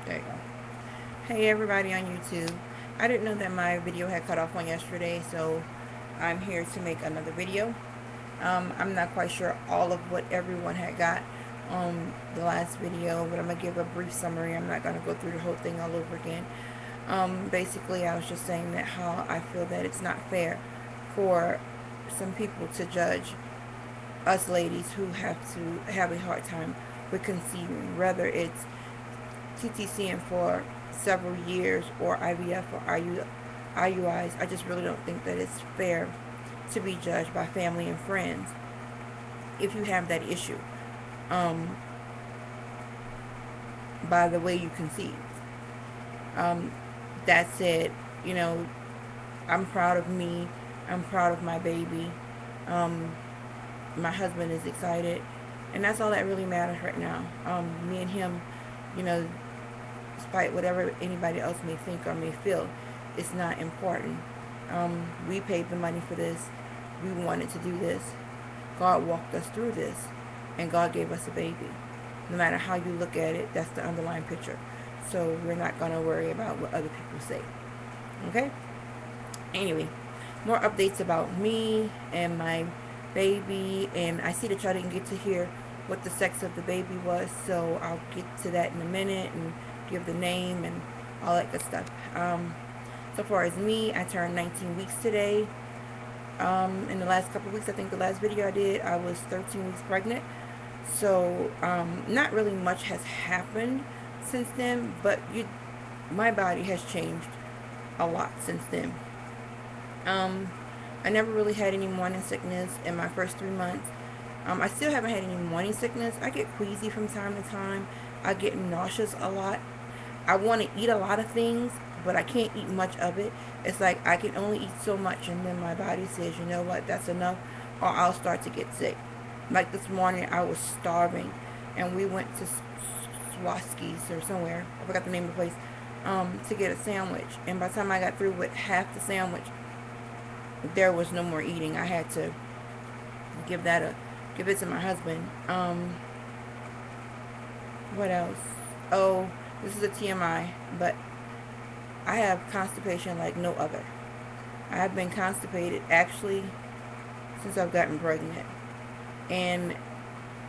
There you go. Hey everybody on YouTube. I didn't know that my video had cut off on yesterday, so I'm here to make another video. I'm not quite sure all of what everyone had got on the last video, but I'm going to give a brief summary. I'm not going to go through the whole thing all over again. Basically, I was just saying that how I feel that it's not fair for some people to judge us ladies who have a hard time with conceiving, whether it's TTCing for several years or IVF or IUIs. I just really don't think that it's fair to be judged by family and friends if you have that issue by the way you conceived. Um, that said, you know, I'm proud of me. I'm proud of my baby. Um, my husband is excited. And that's all that really matters right now. Me and him, you know, despite whatever anybody else may think or may feel, it's not important. We paid the money for this. We wanted to do this. God walked us through this, and God gave us a baby. No matter how you look at it, that's the underlying picture. So we're not going to worry about what other people say. Okay? Anyway, more updates about me and my baby. And I see that y'all didn't get to hear what the sex of the baby was, so I'll get to that in a minute and give the name and all that good stuff. So far as me, I turned 19 weeks today. In the last couple of weeks, I think the last video I did, I was 13 weeks pregnant. So not really much has happened since then, but my body has changed a lot since then. I never really had any morning sickness in my first 3 months. I still haven't had any morning sickness. I get queasy from time to time. I get nauseous a lot. I want to eat a lot of things, but I can't eat much of it. It's like I can only eat so much, and then my body says, you know what, that's enough, or I'll start to get sick. Like this morning, I was starving, and we went to Swaski's or somewhere, I forgot the name of the place, to get a sandwich. And by the time I got through with half the sandwich, there was no more eating. I had to give it to my husband. What else? Oh, this is a TMI, but I have constipation like no other. I have been constipated actually since I've gotten pregnant, and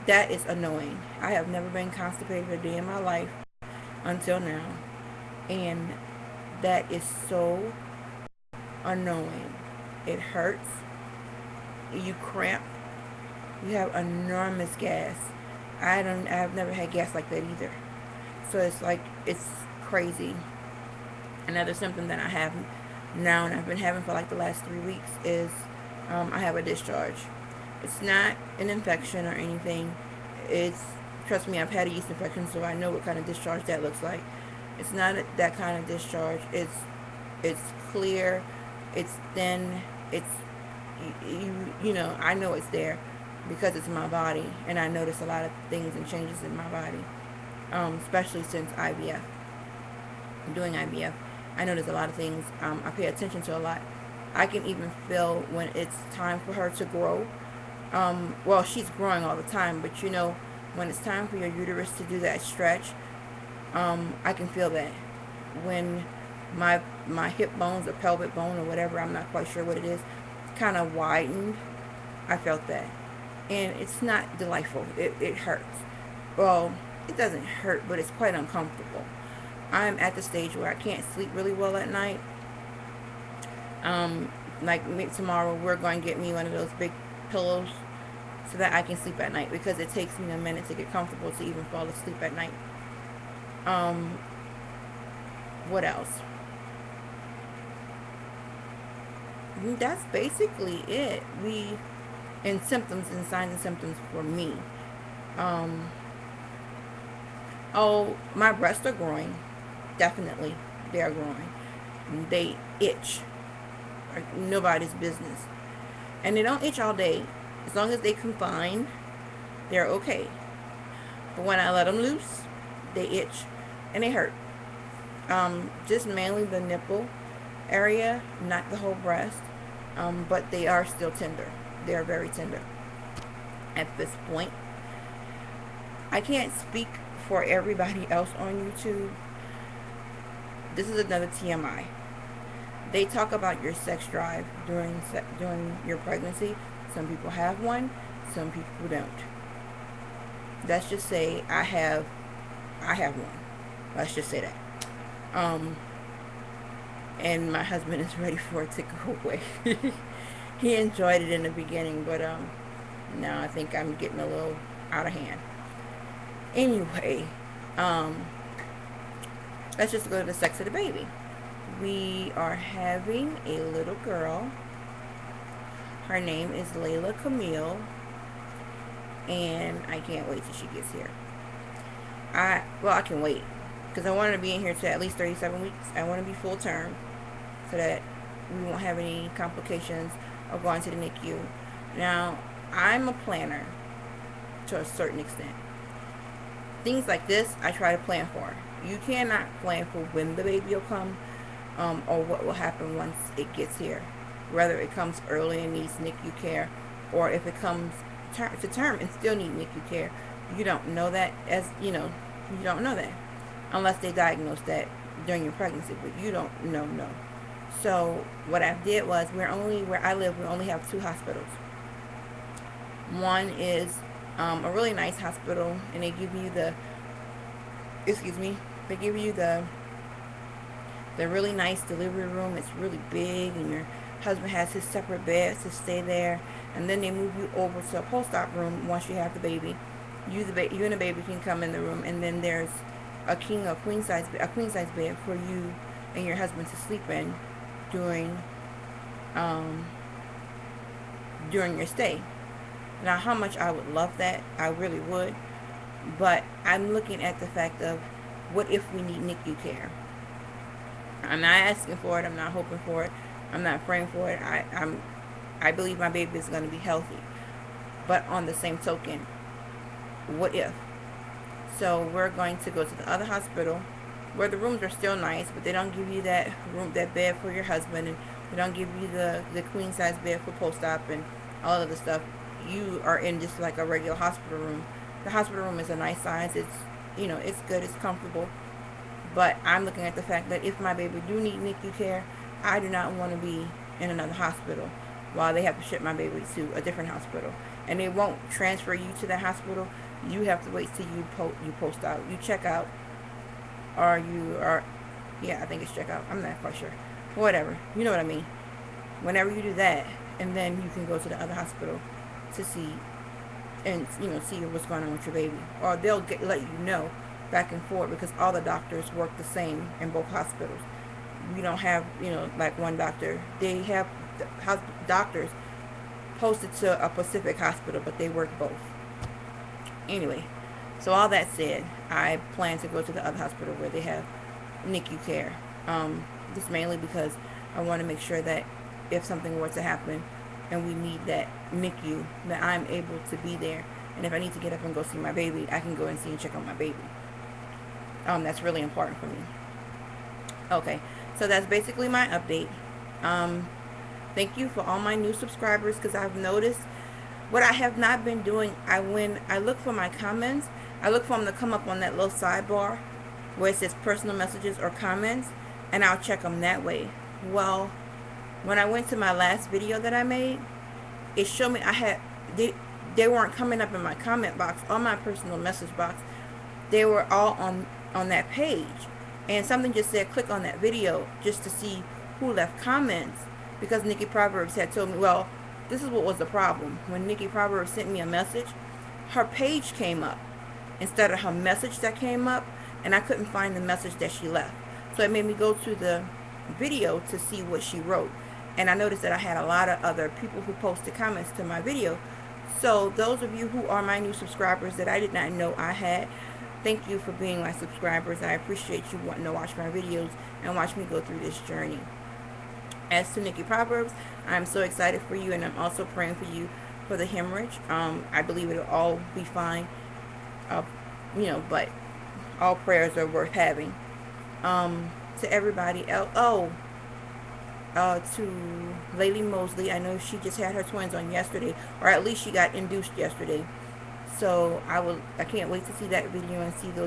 that is annoying. I have never been constipated a day in my life until now, and that is so annoying. It hurts. You cramp. You have enormous gas. I've never had gas like that either. So it's crazy. Another symptom that I have now, and I've been having for like the last 3 weeks, is I have a discharge. It's not an infection or anything. Trust me, I've had a yeast infection, so I know what kind of discharge that looks like. It's not that kind of discharge. It's clear. It's thin. It's you know, I know it's there because it's my body, and I notice a lot of things and changes in my body, especially since IVF. Doing IVF, I notice a lot of things. I pay attention to a lot. I can even feel when it's time for her to grow. Well, she's growing all the time, but you know, when it's time for your uterus to do that stretch, I can feel that. When my hip bones or pelvic bone or whatever, I'm not quite sure what it is, kind of widened, I felt that. And it's not delightful. It hurts. Well, it doesn't hurt, but it's quite uncomfortable. I'm at the stage where I can't sleep really well at night. Like tomorrow, we're going to get me one of those big pillows so that I can sleep at night, because it takes me a minute to get comfortable to even fall asleep at night. What else? That's basically it. And symptoms and signs and symptoms for me. Oh, my breasts are growing. Definitely, they're growing. They itch like nobody's business, and they don't itch all day. As long as they confine, they're okay. But when I let them loose, they itch and they hurt. Just mainly the nipple area, not the whole breast. But they are still tender. They are very tender at this point. I can't speak for everybody else on YouTube, this is another TMI. They talk about your sex drive during your pregnancy. Some people have one, some people don't. Let's just say I have one. Let's just say that. And my husband is ready for it to go away. He enjoyed it in the beginning, but now I think I'm getting a little out of hand. Anyway, let's just go to the sex of the baby. We are having a little girl. Her name is Layla Camille, and I can't wait till she gets here. I can wait, because I want her to be in here to at least 37 weeks. I want to be full term, so that we won't have any complications of going to the NICU. Now, I'm a planner to a certain extent. Things like this, I try to plan for. You cannot plan for when the baby will come, or what will happen once it gets here. Whether it comes early and needs NICU care, or if it comes to term and still need NICU care. You don't know that, you don't know that unless they diagnose that during your pregnancy, but you don't know. So what I did was, where I live, we only have 2 hospitals. One is a really nice hospital, and they give you the really nice delivery room. It's really big, and your husband has his separate beds to stay there, and then they move you over to a post-op room once you have the baby. You and the baby can come in the room, and then there's a queen size bed for you and your husband to sleep in during your stay. Now, how much I would love that, I really would, but I'm looking at the fact of, what if we need NICU care? I'm not asking for it. I'm not hoping for it. I'm not praying for it. I believe my baby is going to be healthy. But on the same token, what if? So we're going to go to the other hospital, where the rooms are still nice, but they don't give you that bed for your husband, and they don't give you the queen size bed for post-op and all of the stuff. You are in just like a regular hospital room. The hospital room is a nice size. It's it's good. It's comfortable. But I'm looking at the fact that if my baby do need NICU care, I do not want to be in another hospital while they have to ship my baby to a different hospital. And they won't transfer you to that hospital. You have to wait till you post out. You check out, or I think it's check out. I'm not quite sure. Whatever. You know what I mean. Whenever you do that, and then you can go to the other hospital to see, and see what's going on with your baby. Or they'll let you know back and forth, because all the doctors work the same in both hospitals. You don't have, like one doctor. They have doctors posted to a specific hospital, but they work both. Anyway, so all that said, I plan to go to the other hospital where they have NICU care. Just mainly because I want to make sure that if something were to happen and we need that NICU, that I'm able to be there. And if I need to get up and go see my baby, I can go and see and check on my baby. That's really important for me. Okay, so that's basically my update. Thank you for all my new subscribers, because I've noticed what I have not been doing. When I look for my comments, I look for them to come up on that little sidebar where it says personal messages or comments, and I'll check them that way. Well, when I went to my last video that I made, it showed me they weren't coming up in my comment box or my personal message box. They were all on that page, and something just said click on that video just to see who left comments, because Nikki Proverbs had told me, well, this is what was the problem. When Nikki Proverbs sent me a message, her page came up instead of her message that came up, and I couldn't find the message that she left. So it made me go to the video to see what she wrote, and I noticed that I had a lot of other people who posted comments to my video. So those of you who are my new subscribers that I did not know I had, thank you for being my subscribers. I appreciate you wanting to watch my videos and watch me go through this journey. As to Nikki Proverbs, I'm so excited for you, and I'm also praying for you for the hemorrhage. I believe it'll all be fine. But all prayers are worth having. To everybody else, to Lady Mosley, I know she just had her twins on yesterday, or at least she got induced yesterday. So I can't wait to see that video and see those